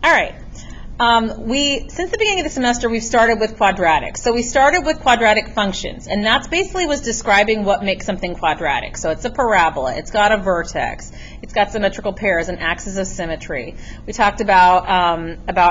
All right. Since the beginning of the semester, we've started with quadratic. So we started with quadratic functions, and that's basically was describing what makes something quadratic. So it's a parabola, it's got a vertex, it's got symmetrical pairs and axes of symmetry. We talked about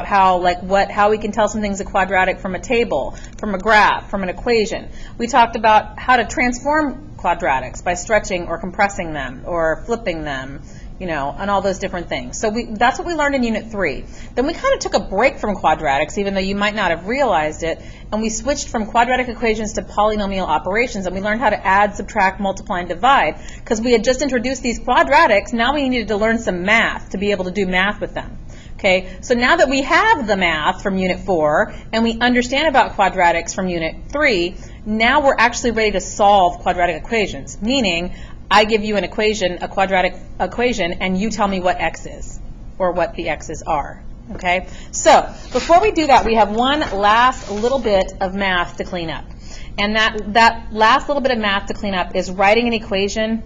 how we can tell something's a quadratic from a table, from a graph, from an equation. We talked about how to transform quadratics by stretching or compressing them or flipping them, and all those different things. So that's what we learned in Unit 3. Then we kind of took a break from quadratics, even though you might not have realized it, and we switched from quadratic equations to polynomial operations, and we learned how to add, subtract, multiply, and divide. Because we had just introduced these quadratics, now we needed to learn some math to be able to do math with them. Okay, so now that we have the math from Unit 4, and we understand about quadratics from Unit 3, now we're actually ready to solve quadratic equations, meaning I give you an equation, a quadratic equation, and you tell me what x is, or what the x's are, okay? So, before we do that, we have one last little bit of math to clean up. And that last little bit of math to clean up is writing an equation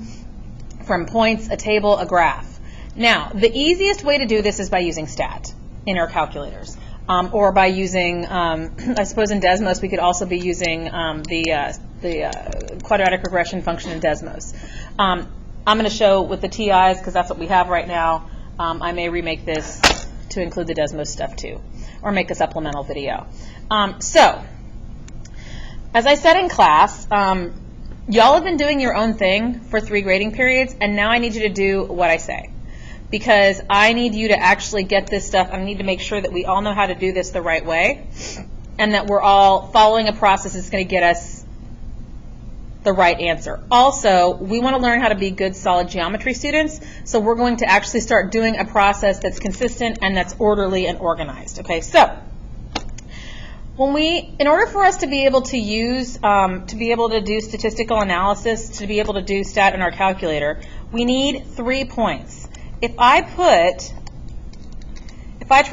from points, a table, a graph. Now, the easiest way to do this is by using stat in our calculators. Or by using, I suppose in Desmos, we could also be using the quadratic regression function in Desmos. I'm going to show with the TIs because that's what we have right now. I may remake this to include the Desmos stuff too, or make a supplemental video. So, as I said in class, y'all have been doing your own thing for 3 grading periods, and now I need you to do what I say. Because I need you to actually get this stuff. I need to make sure that we all know how to do this the right way, and that we're all following a process that's going to get us the right answer. Also, we want to learn how to be good, solid geometry students, so we're going to actually start doing a process that's consistent and that's orderly and organized. Okay, so in order for us to be able to use, to be able to do statistical analysis, to be able to do stat in our calculator, we need 3 points. If I try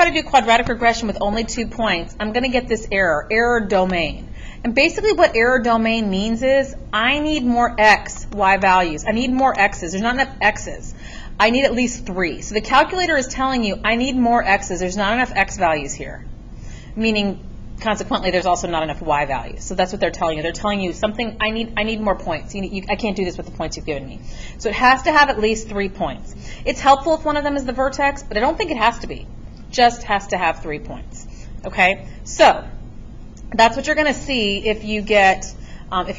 to do quadratic regression with only 2 points, I'm going to get this error domain. And basically what error domain means is I need more x, y values. I need more x's. There's not enough x's. I need at least 3. So the calculator is telling you I need more x's. There's not enough x values here. Meaning, consequently, there's also not enough y values. So that's what they're telling you. They're telling you something, I need more points. I can't do this with the points you've given me. So it has to have at least 3 points. It's helpful if one of them is the vertex, but I don't think it has to be. Just has to have 3 points. Okay? So that's what you're going to see if you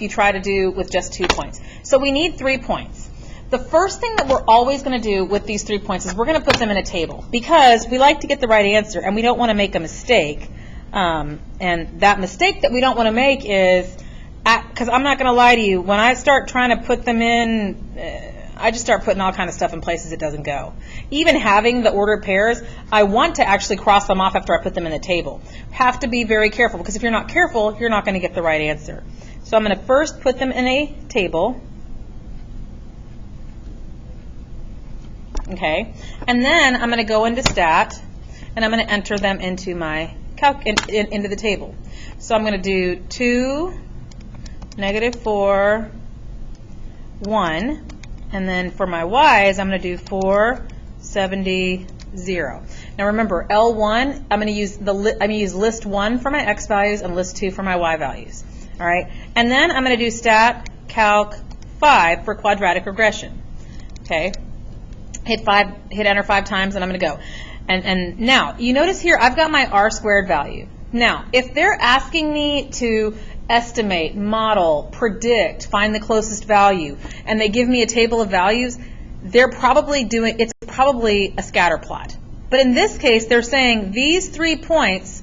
try to do with just 2 points. So we need 3 points. The first thing that we're always going to do with these 3 points is we're going to put them in a table because we like to get the right answer and we don't want to make a mistake. And that mistake that we don't want to make is, because I'm not going to lie to you, when I start trying to put them in, I just start putting all kind of stuff in places it doesn't go. Even having the ordered pairs, I want to actually cross them off after I put them in the table. Have to be very careful, because if you're not careful, you're not going to get the right answer. So I'm going to first put them in a table. Okay, and then I'm going to go into stat, and I'm going to enter them into my into the table. So I'm going to do 2, -4, 1, and then for my y's, I'm going to do 4, 70, 0. Now remember, L1, I'm going to use list 1 for my x values and list 2 for my y values. All right, and then I'm going to do stat calc 5 for quadratic regression. Okay, hit enter 5 times, and I'm going to go. And now, you notice here I've got my r² value. Now, if they're asking me to estimate, model, predict, find the closest value, and they give me a table of values, they're probably it's probably a scatter plot. But in this case, they're saying these 3 points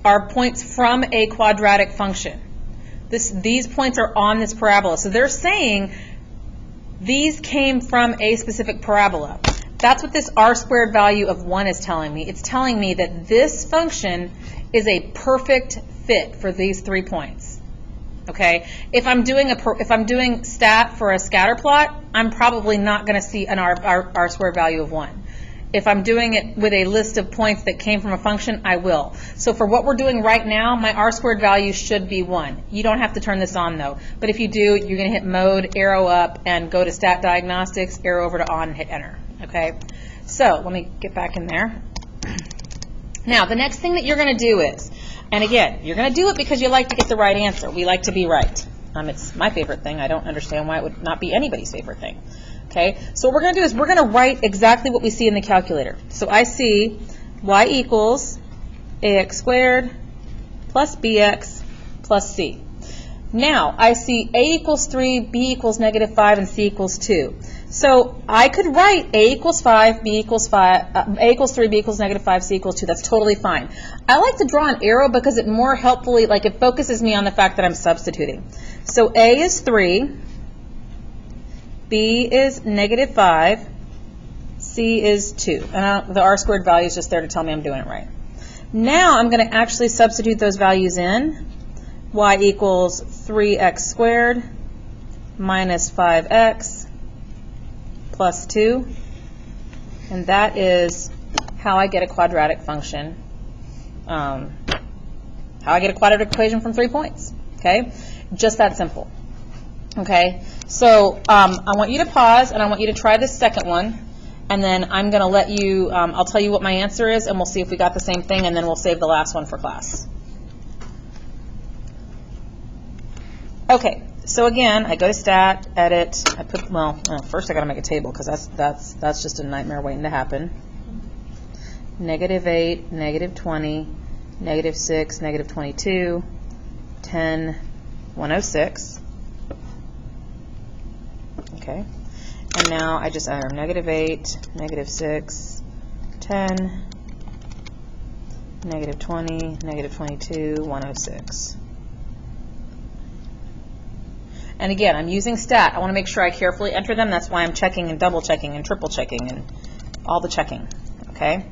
are points from a quadratic function. These points are on this parabola. So they're saying these came from a specific parabola. That's what this r² value of 1 is telling me. It's telling me that this function is a perfect fit for these 3 points. Okay? If I'm doing stat for a scatter plot, I'm probably not going to see an r² value of 1. If I'm doing it with a list of points that came from a function, I will. So for what we're doing right now, my r² value should be 1. You don't have to turn this on though. But if you do, you're going to hit mode, arrow up, and go to stat diagnostics, arrow over to on, and hit enter. Okay, so So let me get back in there. Now, the next thing that you're going to do is, and again, you're going to do it because you like to get the right answer. We like to be right. It's my favorite thing. I don't understand why it would not be anybody's favorite thing. Okay, so what we're going to do is we're going to write exactly what we see in the calculator. So I see y equals ax squared plus bx plus c. Now, I see a equals 3, b equals -5, and c equals 2. So I could write a equals 5, b equals 5, a equals 3, b equals -5, c equals 2. That's totally fine. I like to draw an arrow because it more helpfully, like it focuses me on the fact that I'm substituting. So a is 3, b is -5, c is 2. And the r squared value is just there to tell me I'm doing it right. Now I'm going to actually substitute those values in. Y equals 3x squared minus 5x plus 2. And that is how I get a quadratic function, how I get a quadratic equation from 3 points. Okay? Just that simple. Okay? So I want you to pause, and I want you to try this second one. And then I'm going to let you, I'll tell you what my answer is, and we'll see if we got the same thing, and then we'll save the last one for class. Okay, so again, I go to Stat, Edit, I put, well, first I got to make a table, because that's just a nightmare waiting to happen. -8, -20, -6, -22, 10, 106. Okay. And now I just enter -8, -6, 10, -20, -22, 106. And again, I'm using Stat. I want to make sure I carefully enter them. That's why I'm checking and double checking and triple checking and all the checking. Okay?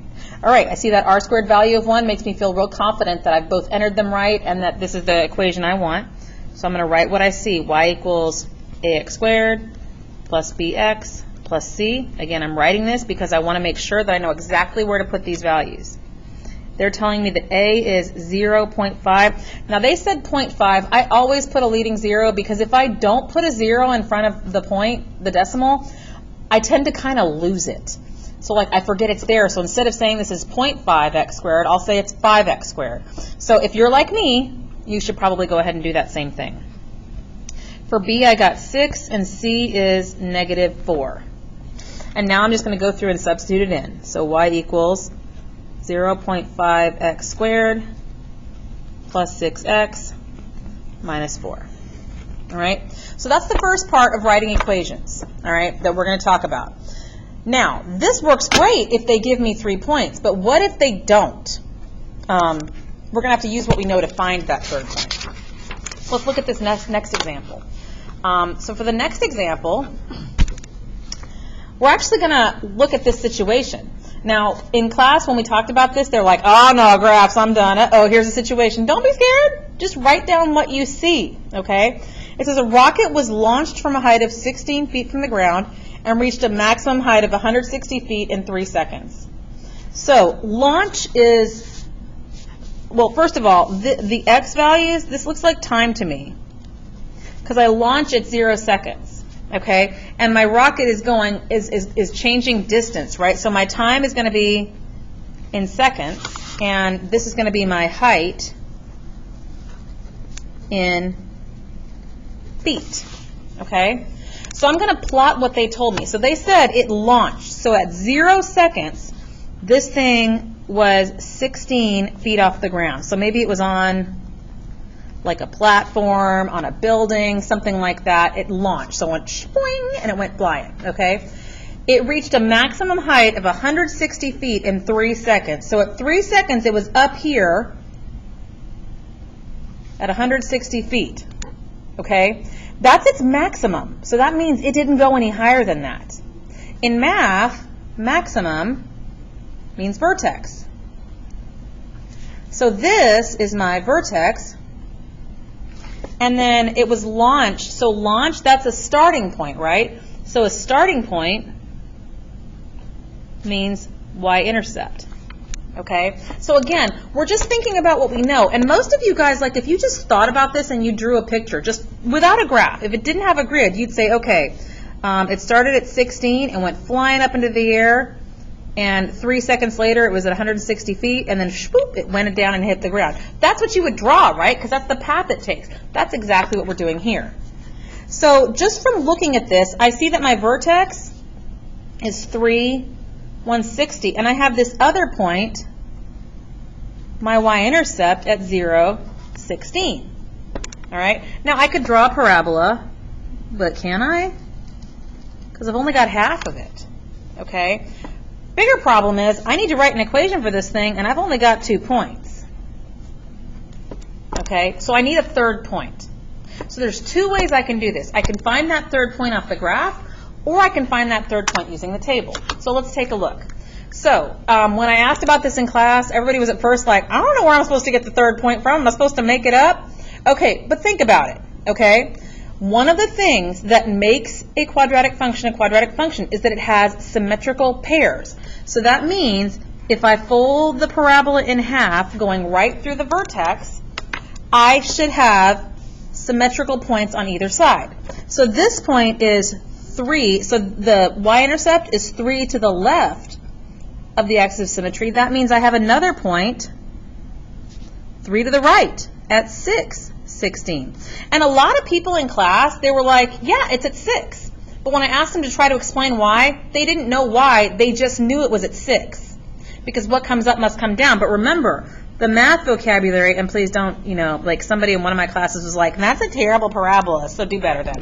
All right, I see that r squared value of 1 makes me feel real confident that I've both entered them right and that this is the equation I want. So I'm going to write what I see. Y equals ax squared plus bx plus c. Again, I'm writing this because I want to make sure that I know exactly where to put these values. They're telling me that a is 0.5. Now, they said 0.5. I always put a leading 0 because if I don't put a 0 in front of the point, the decimal, I tend to kind of lose it. So, like, I forget it's there. So instead of saying this is 0.5x squared, I'll say it's 5x squared. So if you're like me, you should probably go ahead and do that same thing. For b, I got 6, and c is -4. And now I'm just going to go through and substitute it in. So y equals 0.5x squared plus 6x minus 4. All right? So that's the first part of writing equations, all right, that we're going to talk about. Now, this works great if they give me 3 points, but what if they don't? We're going to have to use what we know to find that third point. Let's look at this next example. So for the next example, we're actually going to look at this situation. Now, in class, when we talked about this, they're like, oh, no, graphs, I'm done. Oh, here's the situation. Don't be scared. Just write down what you see, okay? It says a rocket was launched from a height of 16 feet from the ground and reached a maximum height of 160 feet in 3 seconds. So, launch is, well, first of all, the x values, this looks like time to me because I launch at 0 seconds. Okay, and my rocket is going is changing distance, right? So my time is going to be in seconds, and this is going to be my height in feet. Okay, so I'm going to plot what they told me. So they said it launched. So at 0 seconds, this thing was 16 feet off the ground. So maybe it was on like a platform, on a building, something like that. It launched. So it went swing, and it went flying, okay? It reached a maximum height of 160 feet in 3 seconds. So at 3 seconds, it was up here at 160 feet, okay? That's its maximum. So that means it didn't go any higher than that. In math, maximum means vertex. So this is my vertex. And then it was launched. So launch, that's a starting point, right? So a starting point means y-intercept. Okay? So again, we're just thinking about what we know. And most of you guys, like if you just thought about this and you drew a picture, just without a graph, if it didn't have a grid, you'd say, okay, it started at 16 and went flying up into the air, and 3 seconds later it was at 160 feet, and then swoop, it went down and hit the ground. That's what you would draw, right? Because that's the path it takes. That's exactly what we're doing here. So just from looking at this, I see that my vertex is 3, 160, and I have this other point, my y-intercept, at 0, 16. All right? Now I could draw a parabola, but can I? Because I've only got half of it. Okay? Bigger problem is I need to write an equation for this thing, and I've only got 2 points. Okay? So I need a third point. So there's 2 ways I can do this. I can find that third point off the graph, or I can find that third point using the table. So let's take a look. So when I asked about this in class, everybody was at first like, I don't know where I'm supposed to get the third point from. Am I supposed to make it up? Okay, but think about it, okay? One of the things that makes a quadratic function is that it has symmetrical pairs. So that means if I fold the parabola in half going right through the vertex, I should have symmetrical points on either side. So this point is 3, so the y-intercept is 3 to the left of the axis of symmetry. That means I have another point 3 to the right at 6, 16. And a lot of people in class, they were like, yeah, it's at 6. But when I asked them to try to explain why, they didn't know why. They just knew it was at 6. Because what comes up must come down. But remember, the math vocabulary, and please don't, like somebody in one of my classes was like, that's a terrible parabola, so do better then.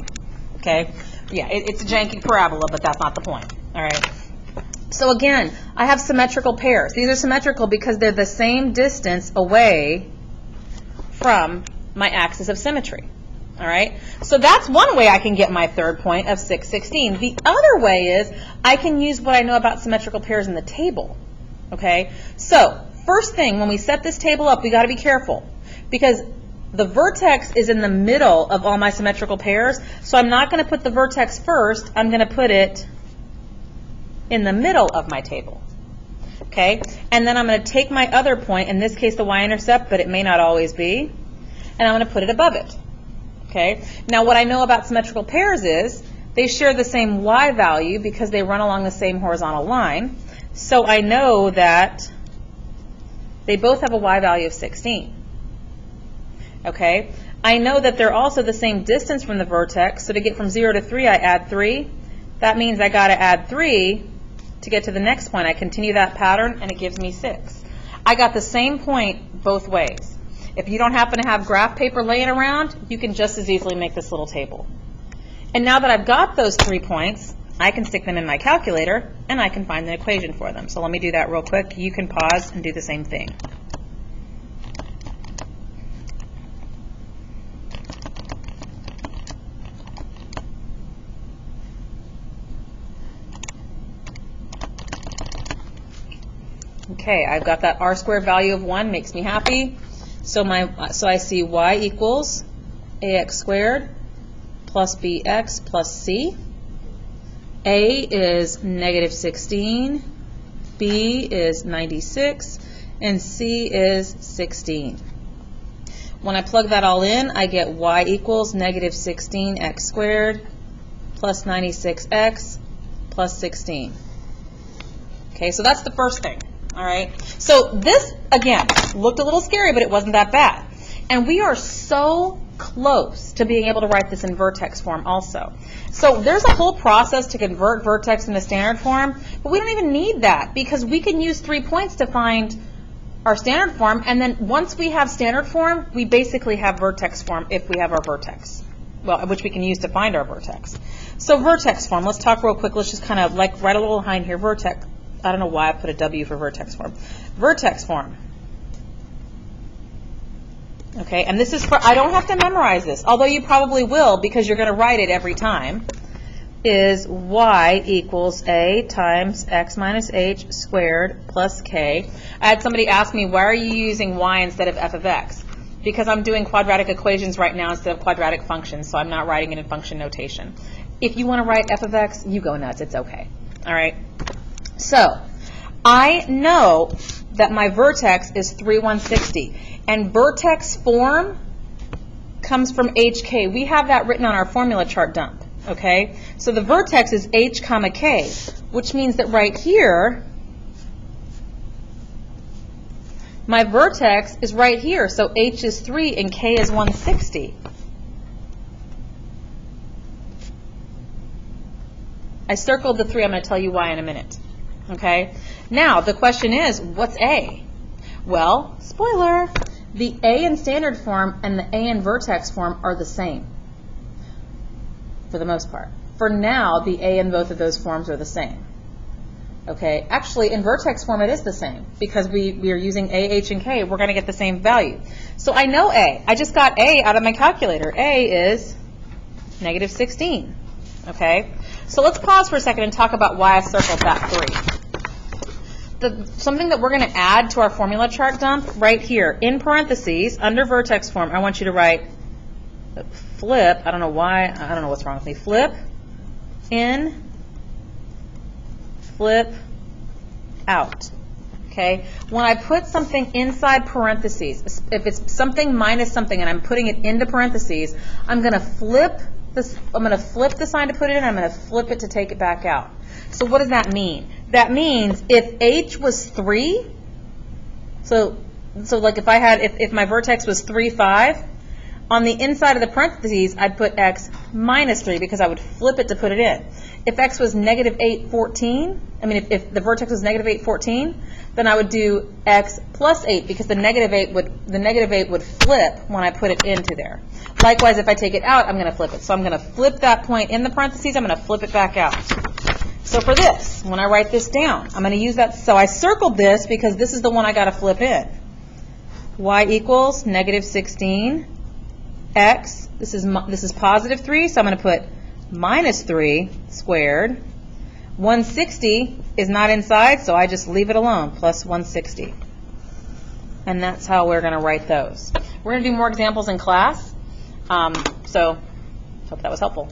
Okay? Yeah, it's a janky parabola, but that's not the point. All right? So again, I have symmetrical pairs. These are symmetrical because they're the same distance away from my axis of symmetry. All right? So that's one way I can get my third point of 6, 16. The other way is I can use what I know about symmetrical pairs in the table. Okay? So first thing, when we set this table up, we got to be careful because the vertex is in the middle of all my symmetrical pairs. So I'm not going to put the vertex first. I'm going to put it in the middle of my table. Okay? And then I'm going to take my other point, in this case the y-intercept, but it may not always be, and I'm going to put it above it. Okay? Now what I know about symmetrical pairs is they share the same y value because they run along the same horizontal line. So I know that they both have a y value of 16. Okay? I know that they're also the same distance from the vertex, so to get from 0 to 3, I add 3. That means I got to add 3 to get to the next point. I continue that pattern, and it gives me 6. I got the same point both ways. If you don't happen to have graph paper laying around, you can just as easily make this little table. And now that I've got those 3 points, I can stick them in my calculator, and I can find an equation for them. So let me do that real quick. You can pause and do the same thing. Okay, I've got that r squared value of 1, makes me happy. So I see y equals ax squared plus bx plus c. A is negative 16, B is 96, and C is 16. When I plug that all in, I get y equals negative 16x squared plus 96x plus 16. Okay, so that's the first thing. All right. So this, again, looked a little scary, but it wasn't that bad. And we are so close to being able to write this in vertex form also. So there's a whole process to convert vertex into standard form, but we don't even need that because we can use 3 points to find our standard form, and then once we have standard form, we basically have vertex form if we have our vertex, well, which we can use to find our vertex. So vertex form, let's talk real quick. Let's just kind of like write a little line here, vertex. I don't know why I put a W for vertex form. Vertex form. Okay, and this is for, I don't have to memorize this, although you probably will because you're going to write it every time, is y equals a times x minus h squared plus k. I had somebody ask me, why are you using y instead of f of x? Because I'm doing quadratic equations right now instead of quadratic functions, so I'm not writing it in function notation. If you want to write f of x, you go nuts, it's okay. All right? So, I know that my vertex is 3, 160, and vertex form comes from HK. We have that written on our formula chart dump, okay? So the vertex is H comma K, which means that right here, My vertex is right here, so h is 3 and k is 160. I circled the 3. I'm going to tell you why in a minute. Okay? Now, the question is, what's A? Well, spoiler, the A in standard form and the A in vertex form are the same, for the most part. For now, the A in both of those forms are the same. Okay? Actually, in vertex form, it is the same, because we are using A, H, and K. We're going to get the same value. So I know A. I just got A out of my calculator. A is negative 16. Okay? So let's pause for a second and talk about why I circled that 3. Something that we're going to add to our formula chart dump right here, in parentheses, under vertex form, I want you to write flip, I don't know why, I don't know what's wrong with me, flip in, flip out. Okay? When I put something inside parentheses, if it's something minus something and I'm putting it into parentheses, I'm going to flip the sign to put it in, I'm going to flip it to take it back out. So what does that mean? That means if h was 3, so like if my vertex was 3, 5, on the inside of the parentheses, I'd put x minus 3 because I would flip it to put it in. If x was negative 8, 14, if the vertex was negative 8, 14, then I would do x plus 8 because the negative 8 would flip when I put it into there. Likewise, if I take it out, I'm going to flip it. So I'm going to flip that point in the parentheses, I'm going to flip it back out. So for this, when I write this down, I'm going to use that. So I circled this because this is the one I got to flip in. Y equals negative 16. X, this is positive 3, so I'm going to put minus 3 squared. 160 is not inside, so I just leave it alone, plus 160. And that's how we're going to write those. We're going to do more examples in class, so hope that was helpful.